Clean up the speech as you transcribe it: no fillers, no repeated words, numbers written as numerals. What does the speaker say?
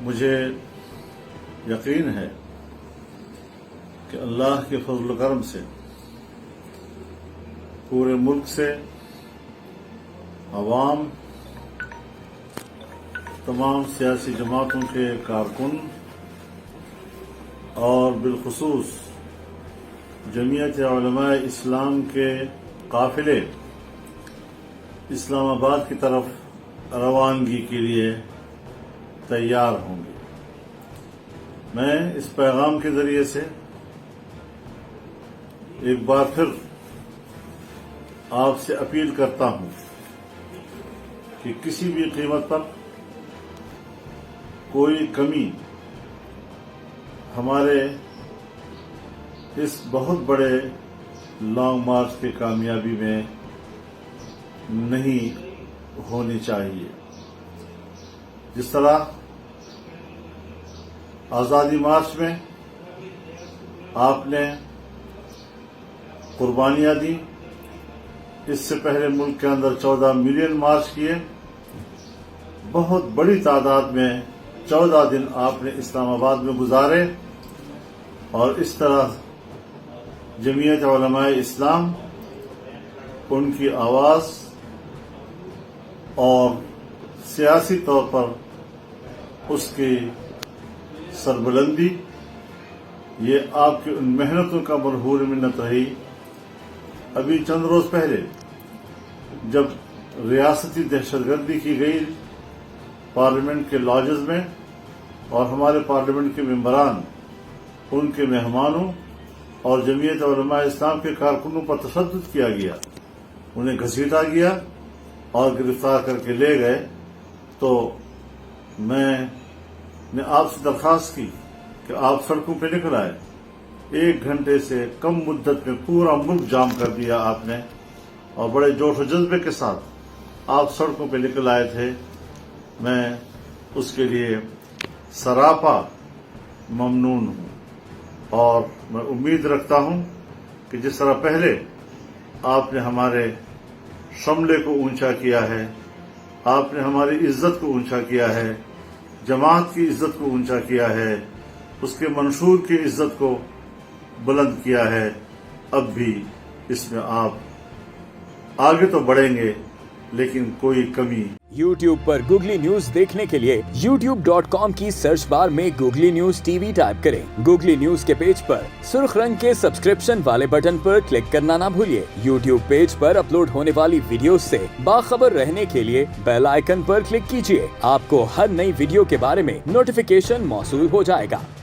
مجھے یقین ہے کہ اللہ کے فضل و کرم سے پورے ملک سے عوام، تمام سیاسی جماعتوں کے کارکن اور بالخصوص جمعیت علماء اسلام کے قافلے اسلام آباد کی طرف روانگی کے لیے تیار ہوں گے۔ میں اس پیغام کے ذریعے سے ایک بار پھر آپ سے اپیل کرتا ہوں کہ کسی بھی قیمت پر کوئی کمی ہمارے اس بہت بڑے لانگ مارچ کی کامیابی میں نہیں ہونی چاہیے۔ جس طرح آزادی مارچ میں آپ نے قربانیاں دی، اس سے پہلے ملک کے اندر 14 ملین مارچ کیے، بہت بڑی تعداد میں 14 دن آپ نے اسلام آباد میں گزارے، اور اس طرح جمعیت علماء اسلام ان کی آواز اور سیاسی طور پر اس کی سربلندی، یہ آپ کی ان محنتوں کا مرہون منت رہی۔ ابھی چند روز پہلے جب ریاستی دہشت گردی کی گئی پارلیمنٹ کے لاجز میں، اور ہمارے پارلیمنٹ کے ممبران، ان کے مہمانوں اور جمعیت علماء اسلام کے کارکنوں پر تشدد کیا گیا، انہیں گھسیٹا گیا اور گرفتار کر کے لے گئے، تو میں نے آپ سے درخواست کی کہ آپ سڑکوں پہ نکل آئے۔ 1 گھنٹے سے کم مدت میں پورا ملک جام کر دیا آپ نے، اور بڑے جوش و جذبے کے ساتھ آپ سڑکوں پہ نکل آئے تھے۔ میں اس کے لیے سراپا ممنون ہوں، اور میں امید رکھتا ہوں کہ جس طرح پہلے آپ نے ہمارے شملے کو اونچا کیا ہے، آپ نے ہماری عزت کو اونچا کیا ہے، جماعت کی عزت کو اونچا کیا ہے، اس کے منشور کی عزت کو بلند کیا ہے، اب بھی اس میں آپ آگے تو بڑھیں گے، لیکن کوئی کمی۔ YouTube پر گوگلی نیوز دیکھنے کے لیے youtube.com کی سرچ بار میں googly news T V type کریں۔ گوگلی نیوز کے پیج پر سرخ رنگ کے سبسکرپشن والے بٹن پر کلک کرنا نہ بھولیے۔ YouTube پیج پر اپلوڈ ہونے والی ویڈیوز سے باخبر رہنے کے لیے بیل آئیکن پر کلک کیجیے۔ آپ کو ہر نئی ویڈیو کے بارے میں نوٹیفیکیشن موصول ہو جائے گا۔